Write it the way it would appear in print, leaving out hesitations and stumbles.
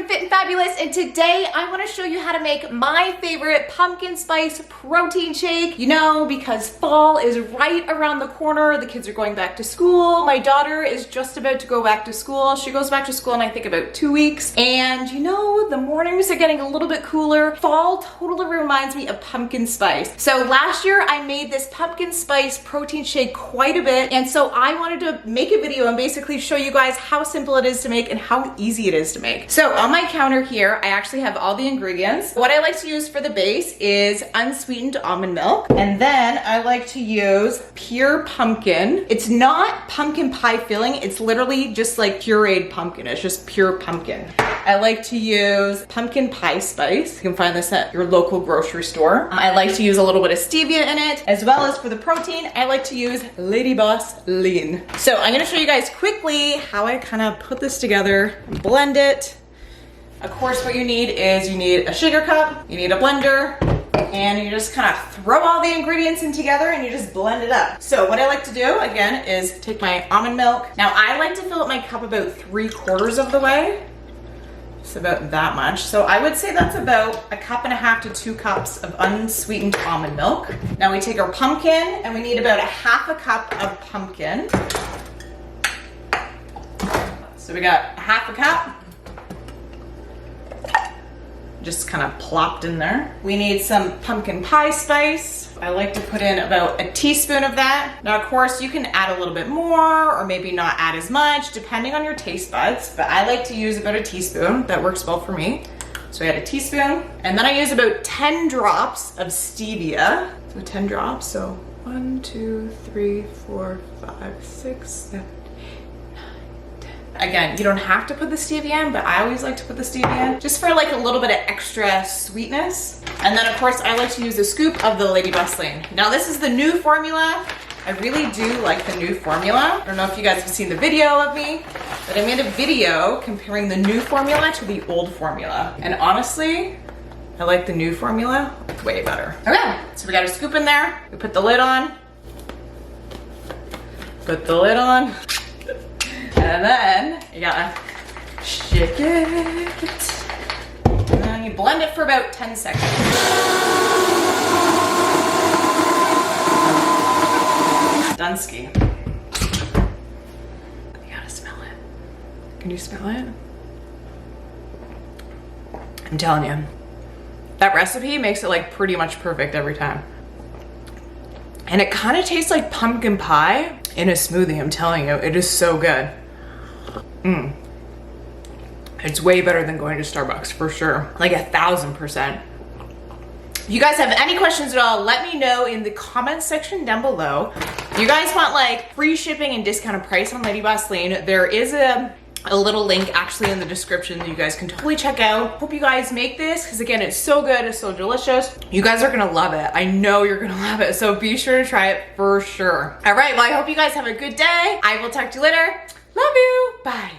from Fit and Fabulous, and today I want to show you how to make my favorite pumpkin spice protein shake. You know, because fall is right around the corner, the kids are going back to school. My daughter is just about to go back to school. She goes back to school in I think about 2 weeks. And you know, the mornings are getting a little bit cooler. Fall totally reminds me of pumpkin spice. So last year I made this pumpkin spice protein shake quite a bit. And so I wanted to make a video and basically show you guys how simple it is to make and how easy it is to make. So on my counter here, I actually have all the ingredients. What I like to use for the base is unsweetened almond milk. And then I like to use pure pumpkin. It's not pumpkin pie filling. It's literally just like pureed pumpkin. It's just pure pumpkin. I like to use pumpkin pie spice. You can find this at your local grocery store. I like to use a little bit of stevia in it, as well as for the protein, I like to use LadyBoss Lean. So I'm gonna show you guys quickly how I kind of put this together, blend it. Of course, what you need is you need a sugar cup, you need a blender, and you just kind of throw all the ingredients in together and you just blend it up. So what I like to do, again, is take my almond milk. Now I like to fill up my cup about 3/4 of the way. It's about that much. So I would say that's about 1.5 to 2 cups of unsweetened almond milk. Now we take our pumpkin and we need about 1/2 cup of pumpkin. So we got 1/2 cup. Just kind of plopped in there. We need some pumpkin pie spice. I like to put in about a teaspoon of that. Now, of course, you can add a little bit more or maybe not add as much depending on your taste buds, but I like to use about a teaspoon. That works well for me. So I add a teaspoon, and then I use about 10 drops of stevia. So 10 drops, so 1, 2, 3, 4, 5, 6, 7. Again, you don't have to put the stevia in, but I always like to put the stevia in just for like a little bit of extra sweetness. And then of course I like to use a scoop of the LadyBoss Lean. Now this is the new formula. I really do like the new formula. I don't know if you guys have seen the video of me, but I made a video comparing the new formula to the old formula. And honestly, I like the new formula way better. Okay, so we got a scoop in there. We put the lid on. Put the lid on. And then you gotta shake it. And then you blend it for about 10 seconds. Dunsky. You gotta smell it. Can you smell it? I'm telling you, that recipe makes it like pretty much perfect every time. And it kind of tastes like pumpkin pie in a smoothie, I'm telling you. It is so good. It's way better than going to Starbucks for sure, like 1000%. If you guys have any questions at all, let me know in the comments section down below. If you guys want like free shipping and discounted price on LadyBoss Lean, there is a little link actually in the description that you guys can totally check out. Hope you guys make this, because again, it's so good, it's so delicious. You guys are gonna love it. I know you're gonna love it, so be sure to try it for sure. All right, well, I hope you guys have a good day. I will talk to you later. Love you, bye.